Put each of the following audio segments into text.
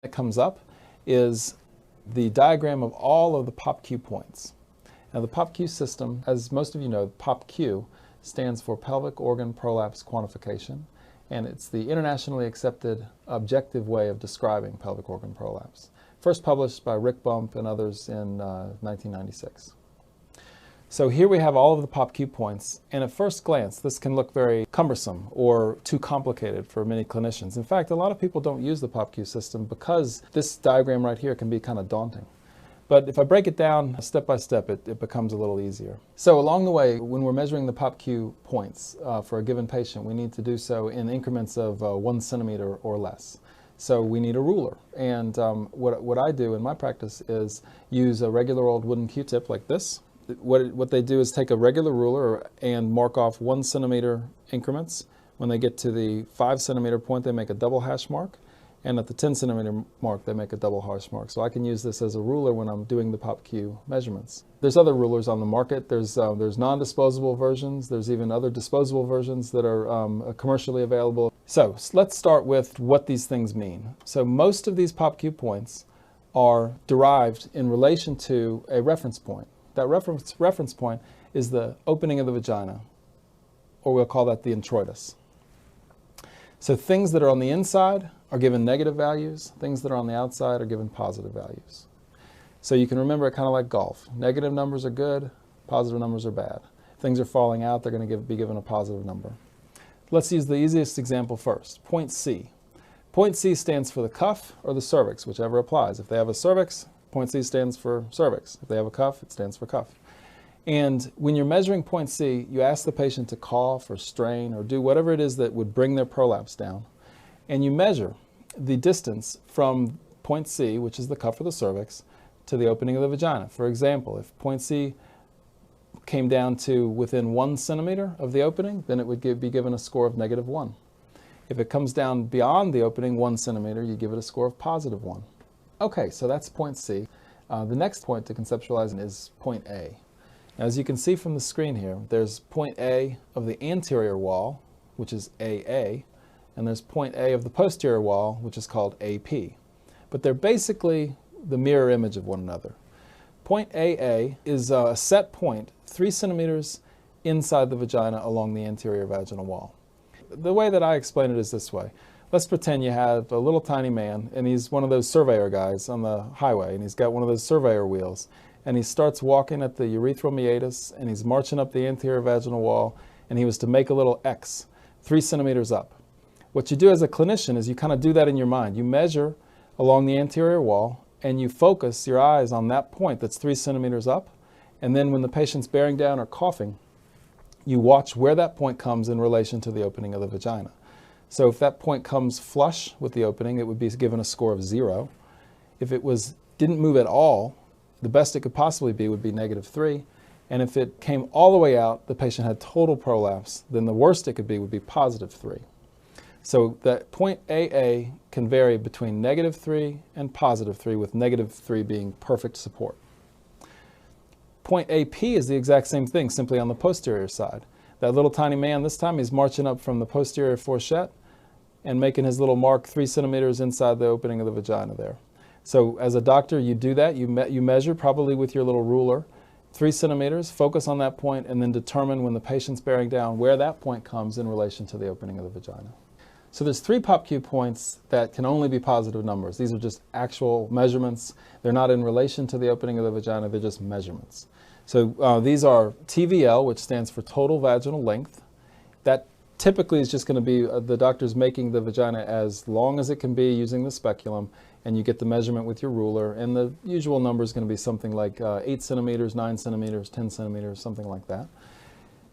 that comes up is the diagram of all of the POPQ points. Now the POPQ system, as most of you know, POPQ stands for pelvic organ prolapse quantification, and it's the internationally accepted objective way of describing pelvic organ prolapse. First published by Rick Bump and others in 1996. So here we have all of the POPQ points, and at first glance this can look very cumbersome or too complicated for many clinicians. In fact, a lot of people don't use the POPQ system because this diagram right here can be kind of daunting. But if I break it down step by step, it becomes a little easier. So along the way, when we're measuring the POPQ points for a given patient, we need to do so in increments of 1 centimeter or less. So we need a ruler. And what I do in my practice is use a regular old wooden Q-tip like this. What they do is take a regular ruler and mark off 1 centimeter increments. When they get to the 5 centimeter point, they make a double hash mark. And at the 10 centimeter mark, they make a double hash mark. So I can use this as a ruler when I'm doing the POPQ measurements. There's other rulers on the market. There's non-disposable versions. There's even other disposable versions that are commercially available. So let's start with what these things mean. So most of these POPQ points are derived in relation to a reference point. That reference point is the opening of the vagina, or we'll call that the introitus. So things that are on the inside are given negative values, things that are on the outside are given positive values. So you can remember it kind of like golf. Negative numbers are good, positive numbers are bad. If things are falling out, they're going to be given a positive number. Let's use the easiest example first, point C. Point C stands for the cuff or the cervix, whichever applies. If they have a cervix, point C stands for cervix. If they have a cuff, it stands for cuff. And when you're measuring point C, you ask the patient to cough or strain or do whatever it is that would bring their prolapse down. And you measure the distance from point C, which is the cuff or the cervix, to the opening of the vagina. For example, if point C came down to within 1 centimeter of the opening, then it would be given a score of -1. If it comes down beyond the opening 1 centimeter, you give it a score of +1. Okay, so that's point C. The next point to conceptualize is point A. Now, as you can see from the screen here, there's point A of the anterior wall, which is AA, and there's point A of the posterior wall, which is called AP. But they're basically the mirror image of one another. Point AA is a set point 3 centimeters inside the vagina along the anterior vaginal wall. The way that I explain it is this way. Let's pretend you have a little tiny man, and he's one of those surveyor guys on the highway, and he's got one of those surveyor wheels, and he starts walking at the urethral meatus, and he's marching up the anterior vaginal wall, and he was to make a little X 3 centimeters up. What you do as a clinician is you kind of do that in your mind. You measure along the anterior wall, and you focus your eyes on that point that's 3 centimeters up, and then when the patient's bearing down or coughing, you watch where that point comes in relation to the opening of the vagina. So if that point comes flush with the opening, it would be given a score of 0. If it didn't move at all, the best it could possibly be would be -3. And if it came all the way out, the patient had total prolapse, then the worst it could be would be +3. So that point AA can vary between -3 and +3, with -3 being perfect support. Point AP is the exact same thing, simply on the posterior side. That little tiny man, this time he's marching up from the posterior fourchette and making his little mark 3 centimeters inside the opening of the vagina there. So as a doctor, you do that. You measure, probably with your little ruler, 3 centimeters, focus on that point, and then determine when the patient's bearing down where that point comes in relation to the opening of the vagina. So there's 3 POPQ points that can only be positive numbers. These are just actual measurements. They're not in relation to the opening of the vagina. They're just measurements. So these are TVL, which stands for total vaginal length. That typically is just going to be the doctor's making the vagina as long as it can be using the speculum, and you get the measurement with your ruler, and the usual number is going to be something like 8 centimeters, 9 centimeters, 10 centimeters, something like that.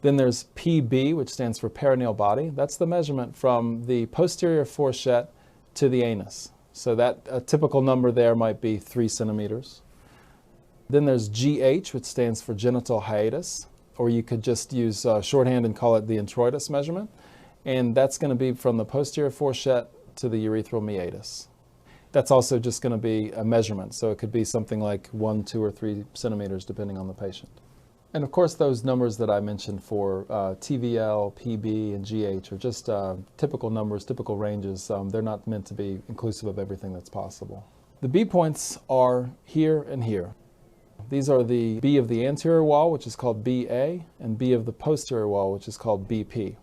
Then there's PB, which stands for perineal body. That's the measurement from the posterior fourchette to the anus. So a typical number there might be 3 centimeters. Then there's GH, which stands for genital hiatus, or you could just use shorthand and call it the introitus measurement. And that's going to be from the posterior fourchette to the urethral meatus. That's also just going to be a measurement, so it could be something like 1, 2, or 3 centimeters depending on the patient. And of course, those numbers that I mentioned for TVL, PB, and GH are just typical numbers, typical ranges. They're not meant to be inclusive of everything that's possible. The B points are here and here. These are the B of the anterior wall, which is called BA, and B of the posterior wall, which is called BP.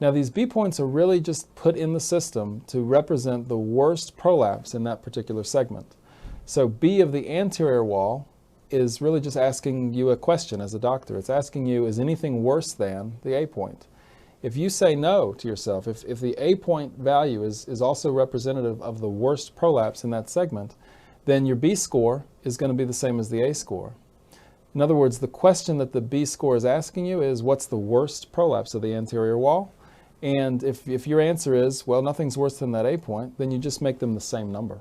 Now, these B points are really just put in the system to represent the worst prolapse in that particular segment. So B of the anterior wall is really just asking you a question as a doctor. It's asking you, is anything worse than the A point? If you say no to yourself, if the A point value is also representative of the worst prolapse in that segment, then your B score is going to be the same as the A score. In other words, the question that the B score is asking you is, what's the worst prolapse of the anterior wall? And if your answer is, well, nothing's worse than that A point, then you just make them the same number.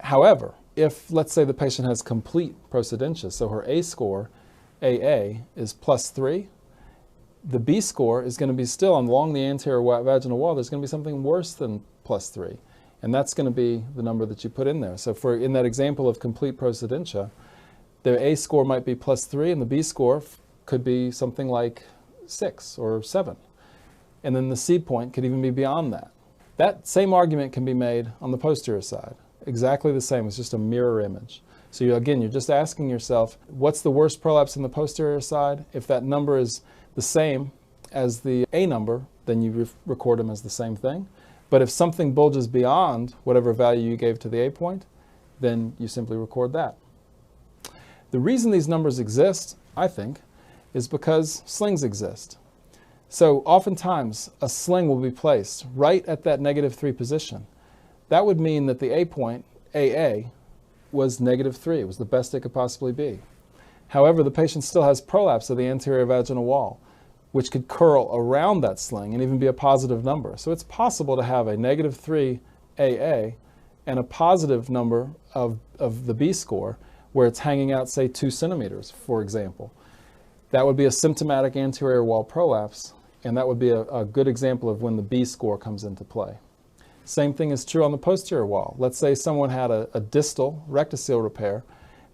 However, if, let's say, the patient has complete procedentia, so her A score, AA, is +3, the B score is going to be still along the anterior vaginal wall, there's going to be something worse than +3. And that's going to be the number that you put in there. So in that example of complete procedentia, the A score might be +3 and the B score could be something like 6 or 7. And then the C point could even be beyond that. That same argument can be made on the posterior side. Exactly the same. It's just a mirror image. So again, you're just asking yourself, what's the worst prolapse in the posterior side? If that number is the same as the A number, then you record them as the same thing. But if something bulges beyond whatever value you gave to the A point, then you simply record that. The reason these numbers exist, I think, is because slings exist. So oftentimes, a sling will be placed right at that -3 position. That would mean that the A point, AA, was -3. It was the best it could possibly be. However, the patient still has prolapse of the anterior vaginal wall, which could curl around that sling and even be a positive number. So it's possible to have a -3 AA and a positive number of the B score where it's hanging out, say, 2 centimeters, for example. That would be a symptomatic anterior wall prolapse, and that would be a good example of when the B score comes into play. Same thing is true on the posterior wall. Let's say someone had a distal rectocele repair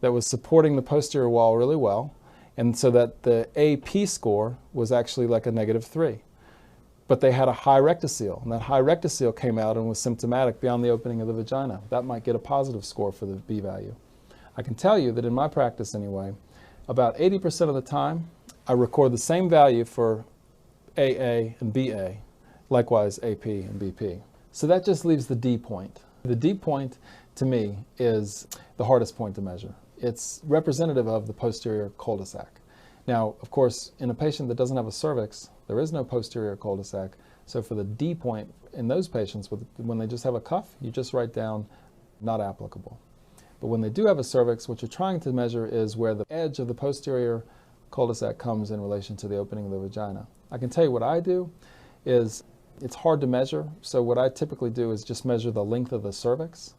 that was supporting the posterior wall really well, and so that the AP score was actually like a -3. But they had a high rectocele, and that high rectocele came out and was symptomatic beyond the opening of the vagina. That might get a positive score for the B value. I can tell you that in my practice anyway, about 80% of the time, I record the same value for AA and BA, likewise AP and BP. So that just leaves the D point. The D point, to me, is the hardest point to measure. It's representative of the posterior cul-de-sac. Now, of course, in a patient that doesn't have a cervix, there is no posterior cul-de-sac. So for the D point, in those patients, when they just have a cuff, you just write down not applicable. But when they do have a cervix, what you're trying to measure is where the edge of the posterior cul-de-sac comes in relation to the opening of the vagina. I can tell you what I do is, it's hard to measure, so what I typically do is just measure the length of the cervix,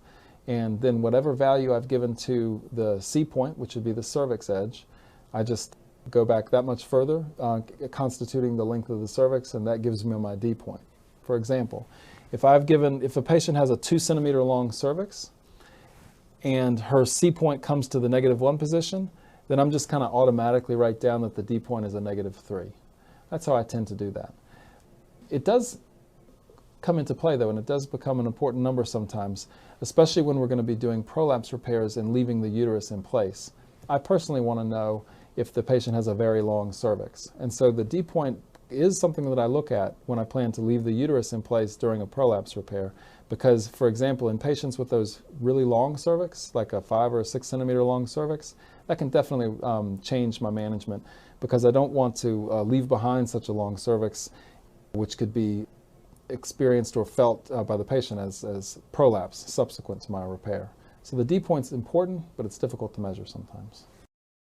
and then whatever value I've given to the C point, which would be the cervix edge, I just go back that much further, constituting the length of the cervix, and that gives me my D point. For example, if a patient has a 2 centimeter long cervix, and her C point comes to the -1 position, then I'm just kind of automatically write down that the D point is a -3. That's how I tend to do that. It does come into play though, and it does become an important number sometimes, especially when we're going to be doing prolapse repairs and leaving the uterus in place. I personally want to know if the patient has a very long cervix. And so the D point is something that I look at when I plan to leave the uterus in place during a prolapse repair. Because, for example, in patients with those really long cervix, like a 5 or 6 centimeter long cervix, that can definitely change my management, because I don't want to leave behind such a long cervix, which could be experienced or felt by the patient as prolapse subsequent to my repair. So the D point's important, but it's difficult to measure sometimes.